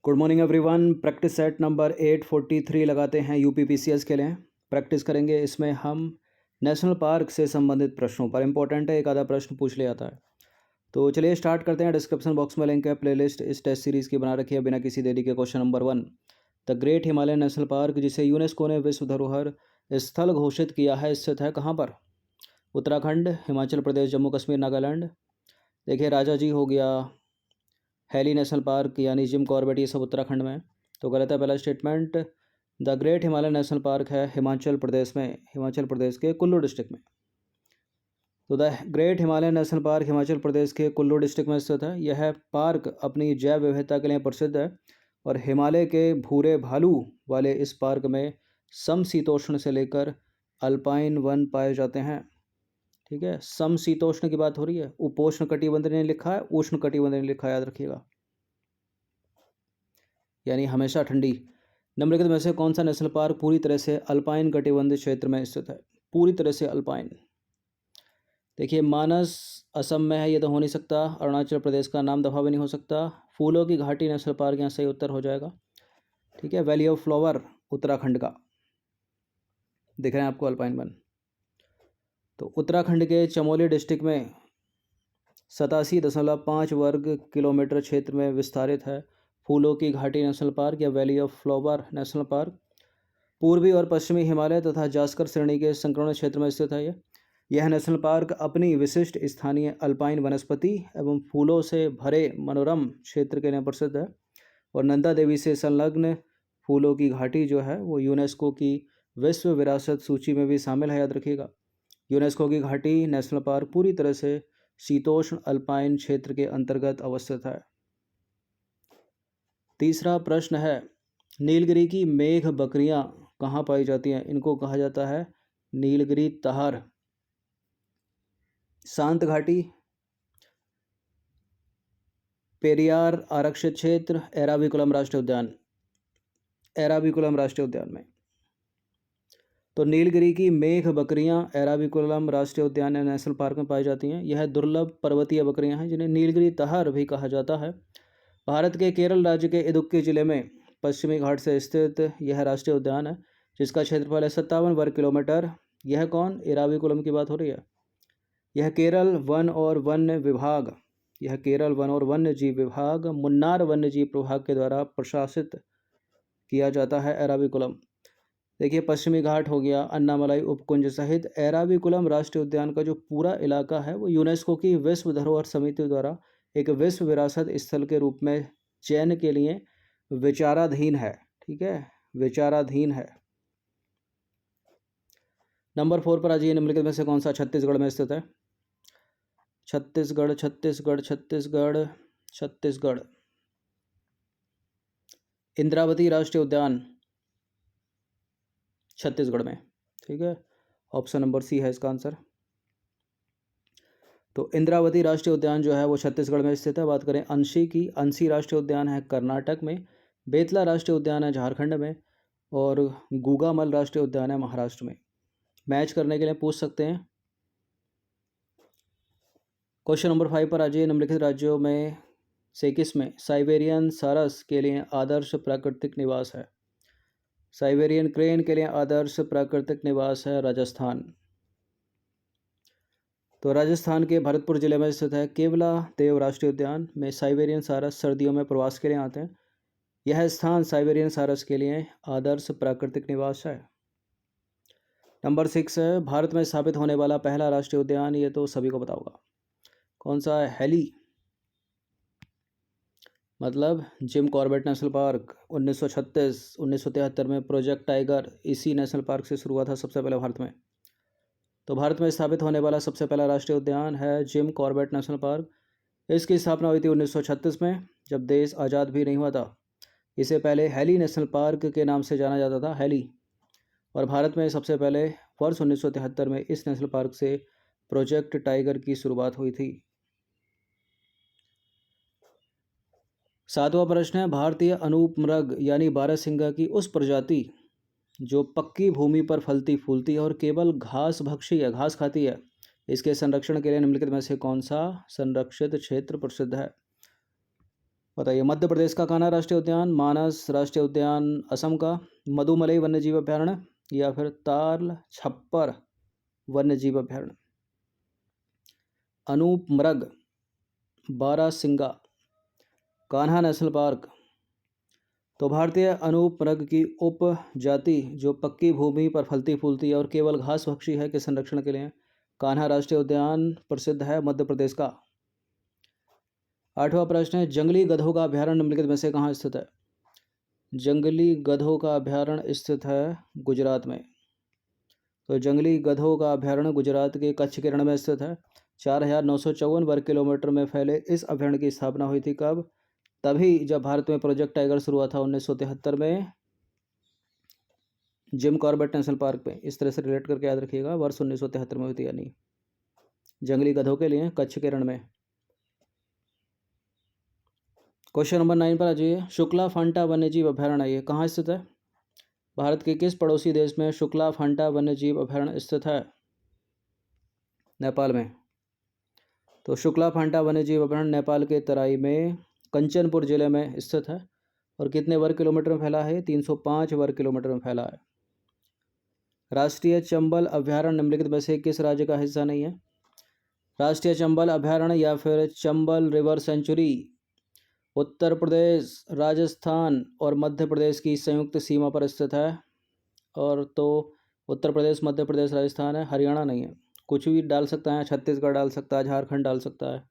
Good morning everyone. Practice set number 843 लगाते हैं UPPCS के लिए। प्रैक्टिस करेंगे, इसमें हम नेशनल पार्क से संबंधित प्रश्नों पर, इंपॉर्टेंट है, एक आधा प्रश्न पूछ लिया जाता है। तो चलिए स्टार्ट करते हैं। डिस्क्रिप्शन बॉक्स में लिंक है, प्लेलिस्ट इस टेस्ट सीरीज़ की बना रखी है बिना किसी देरी के। Question number 1, the great Himalayan national park, जिसे यूनेस्को ने विश्व धरोहर स्थल घोषित किया है, स्थित है कहाँ पर? उत्तराखंड, हिमाचल प्रदेश, जम्मू कश्मीर, नागालैंड। देखिए राजा जी हो गया, हैली नेशनल पार्क यानी जिम कॉर्बेट, ये सब उत्तराखंड में। तो गलत है पहला statement. The great Himalayan national park है हिमाचल प्रदेश में, हिमाचल प्रदेश के कुल्लू डिस्ट्रिक्ट में। तो the great Himalayan national park Himachal Pradesh के कुल्लू डिस्ट्रिक्ट में स्थित है। यह पार्क अपनी जैव विविधता के लिए प्रसिद्ध है और हिमालय के भूरे भालू वाले इस पार्क में समशीतोष्ण से लेकर अल्पाइन वन पाए जाते हैं। ठीक है, समशीतोष्ण की बात हो रही है, उपोष्ण कटिबंधीय नहीं लिखा है, उष्ण कटिबंधीय नहीं लिखा है, याद रखिएगा, यानी हमेशा ठंडी। निम्नलिखित में से कौन सा नेशनल पार्क पूरी तरह से अल्पाइन कटिबंधीय क्षेत्र में स्थित है? पूरी तरह से अल्पाइन। देखिए मानस असम में है, ये तो हो नहीं सकता। अरुणाचल प्रदेश का नाम दफा भी नहीं हो सकता। फूलों की घाटी नेशनल पार्क यहाँ सही उत्तर हो जाएगा। ठीक है, वैली ऑफ फ्लावर उत्तराखंड का, दिख रहे हैं आपको अल्पाइन वन। तो उत्तराखंड के चमोली डिस्ट्रिक्ट में 87.5 वर्ग किलोमीटर क्षेत्र में विस्तारित है फूलों की घाटी नेशनल पार्क या valley of flower national park. पूर्वी और पश्चिमी हिमालय तथा जास्कर श्रेणी के संकीर्ण क्षेत्र में स्थित है। यह नेशनल पार्क अपनी विशिष्ट स्थानीय अल्पाइन वनस्पति एवं फूलों से भरे मनोरम क्षेत्र के लिए प्रसिद्ध है। और नंदा देवी से संलग्न फूलों की घाटी जो है वो यूनेस्को की विश्व विरासत सूची में भी शामिल है, याद रखिएगा। यूनेस्को की घाटी नेशनल पार्क पूरी तरह से शीतोष्ण अल्पाइन क्षेत्र के अंतर्गत अवस्थित है। तीसरा प्रश्न है, नीलगिरी की मेघ बकरियां कहाँ पाई जाती हैं? इनको कहा जाता है नीलगिरी तहर। शांत घाटी, पेरियार आरक्षित क्षेत्र, एराविकुलम राष्ट्रीय उद्यान, एराविकुलम राष्ट्रीय उद्यान में। तो नीलगिरी की मेघ बकरियां एराविकुलम राष्ट्रीय उद्यान या नेशनल पार्क में पाई जाती हैं। यह दुर्लभ पर्वतीय बकरियां हैं जिन्हें नीलगिरी तहर भी कहा जाता है। भारत के केरल राज्य के इदुक्की जिले में पश्चिमी घाट से स्थित यह राष्ट्रीय उद्यान है, जिसका क्षेत्रफल है 57 वर्ग किलोमीटर। यह कौन? एराविकुलम की बात हो रही है। यह केरल वन और वन्य विभाग, यह केरल वन और वन्य जीव विभाग, मुन्नार वन्य जीव प्रभाग के द्वारा प्रशासित किया जाता है एराविकुलम। देखिए पश्चिमी घाट हो गया, अन्नामलाई उपकुंज सहित एराविकुलम राष्ट्रीय उद्यान का जो पूरा इलाका है वो यूनेस्को की विश्व धरोहर समिति द्वारा एक विश्व विरासत स्थल के रूप में चयन के लिए विचाराधीन है। ठीक है, विचाराधीन है। नंबर 4 पर आ जाइए। निम्नलिखित में से कौन सा छत्तीसगढ़ में स्थित है? छत्तीसगढ़, छत्तीसगढ़, छत्तीसगढ़, छत्तीसगढ़। इंद्रावती राष्ट्रीय उद्यान छत्तीसगढ़ में। ठीक है, ऑप्शन नंबर सी है इसका आंसर। तो इंद्रावती राष्ट्रीय उद्यान जो है वो छत्तीसगढ़ में स्थित है। बात करें अंशी की, अंशी राष्ट्रीय उद्यान है कर्नाटक में, बेतला राष्ट्रीय उद्यान है झारखंड में, और गुगामल राष्ट्रीय उद्यान है महाराष्ट्र में। मैच करने के लिए पूछ सकते हैं। क्वेश्चन नंबर 5 पर आ जाइए। निम्नलिखित राज्यों में से किस में साइबेरियन सारस के लिए आदर्श प्राकृतिक निवास है? साइबेरियन क्रेन के लिए आदर्श प्राकृतिक निवास है राजस्थान। तो राजस्थान के भरतपुर जिले में स्थित है केवला देव राष्ट्रीय उद्यान में साइबेरियन सारस सर्दियों में प्रवास के लिए आते हैं। यह स्थान साइबेरियन सारस के लिए आदर्श प्राकृतिक निवास है। नंबर 6 है, भारत में स्थापित होने वाला पहला राष्ट्रीय उद्यान, ये तो सभी को पता होगा, कौन सा है? हैली, मतलब जिम कॉर्बेट नेशनल पार्क। 1936-1973 में प्रोजेक्ट टाइगर इसी नेशनल पार्क से शुरू हुआ था सबसे पहले भारत में। तो भारत में स्थापित होने वाला सबसे पहला राष्ट्रीय उद्यान है जिम कॉर्बेट नेशनल पार्क। इसकी स्थापना हुई थी 1936 में, जब देश आज़ाद भी नहीं हुआ था। इसे पहले हैली नेशनल पार्क के नाम से जाना जाता था, हैली। और भारत में सबसे पहले वर्ष 1973 में इस नेशनल पार्क से प्रोजेक्ट टाइगर की शुरुआत हुई थी। 7वां प्रश्न है, भारतीय अनूपमृग यानी बारहसिंगा की उस प्रजाति जो पक्की भूमि पर फलती फूलती है और केवल घास भक्षी है, घास खाती है, इसके संरक्षण के लिए निम्नलिखित में से कौन सा संरक्षित क्षेत्र प्रसिद्ध है? बताइए, मध्य प्रदेश का कान्हा राष्ट्रीय उद्यान, मानस राष्ट्रीय उद्यान असम का, मधुमलई वन्यजीव अभयारण्य या फिर ताल छप्पर वन्यजीव अभयारण्य, अनूप मृग, बारासिंगा, कान्हा नेशनल पार्क। तो भारतीय अनूप मृग की उपजाति जो पक्की भूमि पर फलती फूलती है और केवल घास भक्षी है के संरक्षण के लिए कान्हा राष्ट्रीय उद्यान प्रसिद्ध है मध्य प्रदेश का। 8वां प्रश्न है, जंगली गधों का अभयारण्य निम्नलिखित में से कहाँ स्थित है? जंगली गधों का अभयारण्य स्थित है गुजरात में। तो जंगली गधों का अभयारण्य गुजरात के कच्छ के रण में स्थित है। 4,954 वर्ग किलोमीटर में फैले इस अभयारण्य की स्थापना हुई थी कब? तभी जब भारत में प्रोजेक्ट टाइगर शुरू हुआ था 1973 में जिम कॉर्बेट नेशनल पार्क में। इस तरह से रिलेट करके याद रखिएगा, वर्ष 1973 में हुई थी, यानी जंगली गधों के लिए कच्छ के रण में। क्वेश्चन नंबर 9 पर आ जाइए। शुक्ला फांटा वन्यजीव अभयारण्य ये कहाँ स्थित है? भारत के किस पड़ोसी देश में शुक्ला फांटा वन्यजीव अभयारण्य स्थित है? नेपाल में। तो शुक्ला फांटा वन्यजीव अभयारण्य नेपाल के तराई में कंचनपुर जिले में स्थित है और कितने वर्ग किलोमीटर में फैला है? 305 वर्ग किलोमीटर में फैला है। राष्ट्रीय चंबल अभयारण्य निम्नलिखित में से किस राज्य का हिस्सा नहीं है? राष्ट्रीय चंबल अभयारण्य या फिर चंबल रिवर सेंचुरी उत्तर प्रदेश, राजस्थान और मध्य प्रदेश की संयुक्त सीमा पर स्थित है। और तो उत्तर प्रदेश, मध्य प्रदेश, राजस्थान है, हरियाणा नहीं है। कुछ भी डाल सकता है, छत्तीसगढ़ डाल सकता है, झारखंड डाल सकता है।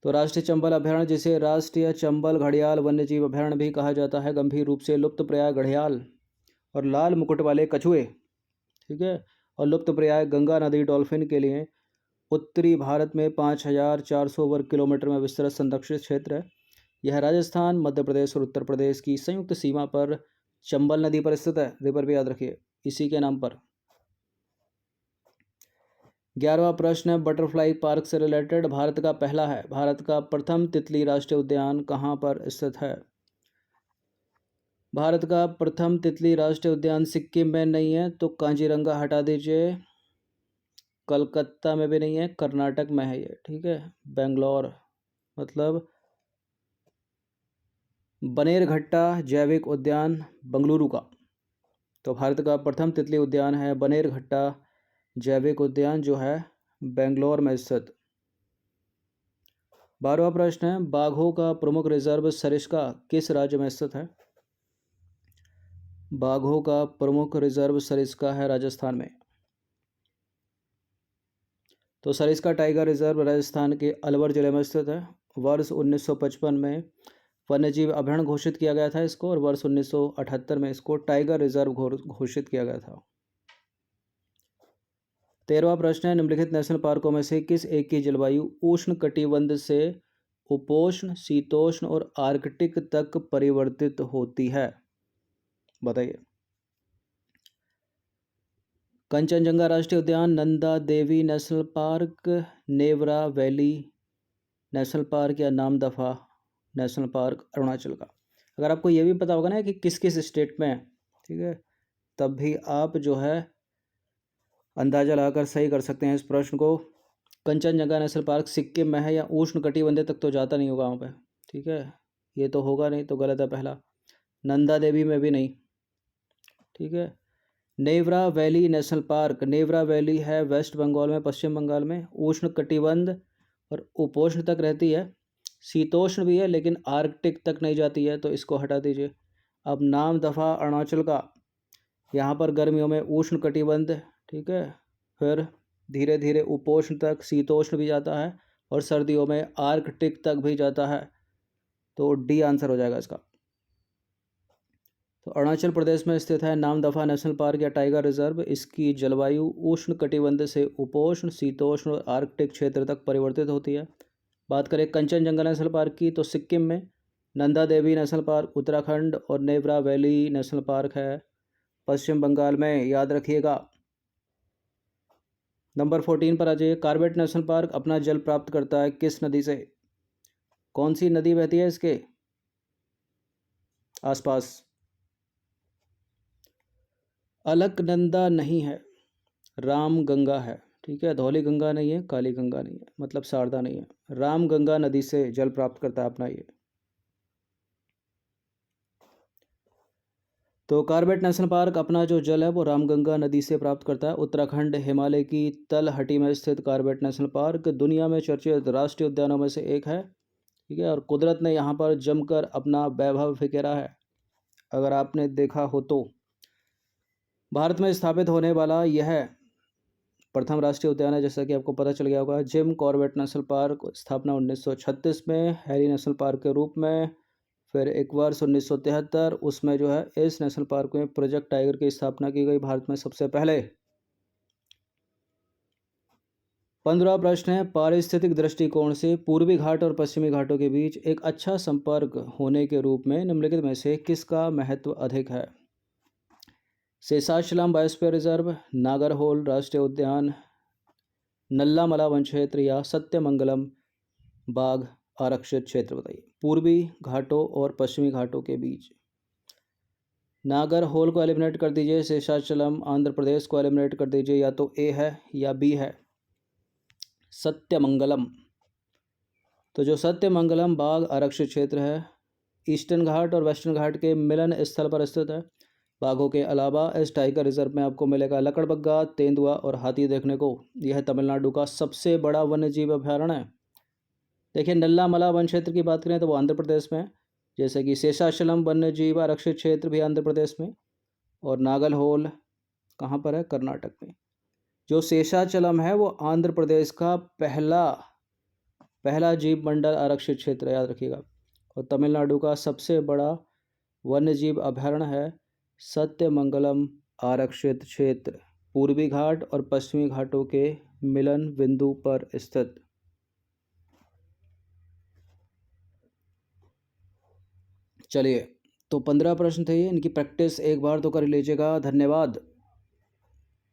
तो राष्ट्रीय चंबल अभयारण्य, जिसे राष्ट्रीय चंबल घड़ियाल वन्यजीव अभयारण्य भी कहा जाता है, गंभीर रूप से लुप्तप्राय घड़ियाल और लाल मुकुट वाले कछुए, ठीक है, और लुप्तप्राय गंगा नदी डॉल्फिन के लिए उत्तरी भारत में 5,400 वर्ग किलोमीटर में विस्तृत संरक्षित क्षेत्र है। यह राजस्थान, मध्य प्रदेश और उत्तर प्रदेश की संयुक्त सीमा पर चंबल नदी पर स्थित है। रिवर भी याद रखिए, इसी के नाम पर। 11वां प्रश्न बटरफ्लाई पार्क से रिलेटेड। भारत का पहला है, भारत का प्रथम तितली राष्ट्रीय उद्यान कहाँ पर स्थित है? भारत का प्रथम तितली राष्ट्रीय उद्यान सिक्किम में नहीं है, तो कांजीरंगा हटा दीजिए। कलकत्ता में भी नहीं है, कर्नाटक में है ये, ठीक है। बेंगलोर मतलब बनेरघट्टा जैविक उद्यान बंगलुरु का। तो भारत का प्रथम तितली उद्यान है बनेरघट्टा जैविक उद्यान, जो है बेंगलोर में स्थित। 12वां प्रश्न है, बाघों का प्रमुख रिजर्व सरिस्का किस राज्य में स्थित है? बाघों का प्रमुख रिजर्व सरिस्का है राजस्थान में। तो सरिस्का टाइगर रिजर्व राजस्थान के अलवर जिले में स्थित है। वर्ष 1955 में वन्यजीव अभयारण्य घोषित किया गया था इसको, और वर्ष 1978 में इसको टाइगर रिजर्व घोषित किया गया था। 13वां प्रश्न है, निम्नलिखित नेशनल पार्कों में से किस एक की जलवायु उष्ण कटिबंध से उपोष्ण, शीतोष्ण और आर्कटिक तक परिवर्तित होती है? बताइए। कंचनजंगा राष्ट्रीय उद्यान, Nanda Devi national park, Neora valley national park या नामदफा नेशनल पार्क अरुणाचल का। अगर आपको ये भी पता होगा ना कि किस किस स्टेट में है, ठीक है, तब भी आप जो है अंदाज़ा लगाकर सही कर सकते हैं इस प्रश्न को। कंचनजंगा नेशनल पार्क सिक्किम में है या उष्ण कटिबंधीय तक तो जाता नहीं होगा वहाँ पे, ठीक है, ये तो होगा नहीं, तो गलत है पहला। नंदा देवी में भी नहीं, ठीक है। Neora valley national park, Neora valley है वेस्ट बंगाल में, पश्चिम बंगाल में, उष्ण कटिबंध और उपोष्ण तक रहती है, शीतोष्ण भी है लेकिन आर्कटिक तक नहीं जाती है, तो इसको हटा दीजिए। अब नामदफा अरुणाचल का, यहाँ पर गर्मियों में उष्ण कटिबंध, ठीक है, फिर धीरे धीरे उपोष्ण तक, शीतोष्ण भी जाता है और सर्दियों में आर्कटिक तक भी जाता है, तो डी आंसर हो जाएगा इसका। तो अरुणाचल प्रदेश में स्थित है नामदफा नेशनल पार्क या टाइगर रिजर्व। इसकी जलवायु उष्ण कटिबंध से उपोष्ण, शीतोष्ण और आर्कटिक क्षेत्र तक परिवर्तित होती है। बात करें कंचनजंगा नेशनल पार्क की, तो सिक्किम में, नंदा देवी नेशनल पार्क उत्तराखंड और नेवरा वैली नेशनल पार्क है पश्चिम बंगाल में, याद रखिएगा। नंबर 14 पर आ जाइए। कॉर्बेट नेशनल पार्क अपना जल प्राप्त करता है किस नदी से? कौन सी नदी बहती है इसके आसपास? अलकनंदा नहीं है, रामगंगा है, ठीक है, धौली गंगा नहीं है, काली गंगा नहीं है, मतलब शारदा नहीं है। राम गंगा नदी से जल प्राप्त करता है अपना ये। तो कॉर्बेट नेशनल पार्क अपना जो जल है वो रामगंगा नदी से प्राप्त करता है। उत्तराखंड हिमालय की तलहटी में स्थित कॉर्बेट नेशनल पार्क दुनिया में चर्चित राष्ट्रीय उद्यानों में से एक है। ठीक है, और कुदरत ने यहाँ पर जमकर अपना वैभव बिखेरा है। अगर आपने देखा हो तो भारत में स्थापित होने वाला यह प्रथम राष्ट्रीय उद्यान है, जैसा कि आपको पता चल गया होगा। जिम कॉर्बेट नेशनल पार्क स्थापना 1936 में हैरी नेशनल पार्क के रूप में। फिर एक वर्ष 1973 उसमें जो है इस नेशनल पार्क में प्रोजेक्ट टाइगर की स्थापना की गई भारत में सबसे पहले। 15 प्रश्न है, पारिस्थितिक दृष्टिकोण से पूर्वी घाट और पश्चिमी घाटों के बीच एक अच्छा संपर्क होने के रूप में निम्नलिखित में से किसका महत्व अधिक है? शेषाचलम बायोस्फीयर रिजर्व, नागरहोल राष्ट्रीय उद्यान, नल्लामला वन क्षेत्र या सत्यमंगलम बाघ आरक्षित क्षेत्र? बताइए, पूर्वी घाटों और पश्चिमी घाटों के बीच। नागरहोल को एलिमिनेट कर दीजिए, शेषाचलम आंध्र प्रदेश को एलिमिनेट कर दीजिए, या तो ए है या बी है सत्यमंगलम। तो जो सत्यमंगलम बाघ आरक्षित क्षेत्र है ईस्टर्न घाट और वेस्टर्न घाट के मिलन स्थल पर स्थित है। बाघों के अलावा इस टाइगर रिजर्व में आपको मिलेगा लकड़बग्गा, तेंदुआ और हाथी देखने को। यह तमिलनाडु का सबसे बड़ा वन्यजीव अभयारण्य है। देखिए, नल्लामला वन क्षेत्र की बात करें तो वो आंध्र प्रदेश में, जैसे कि शेषाचलम वन्यजीव आरक्षित क्षेत्र भी आंध्र प्रदेश में, और नागरहोल कहाँ पर है? कर्नाटक में। जो शेषाचलम है वो आंध्र प्रदेश का पहला जीव मंडल आरक्षित क्षेत्र है, याद रखिएगा। और तमिलनाडु का सबसे बड़ा वन्यजीव अभयारण्य है सत्यमंगलम आरक्षित क्षेत्र, पूर्वी घाट और पश्चिमी घाटों के मिलन बिंदु पर स्थित। चलिए, तो 15 प्रश्न थे, इनकी प्रैक्टिस एक बार तो कर लीजिएगा। धन्यवाद।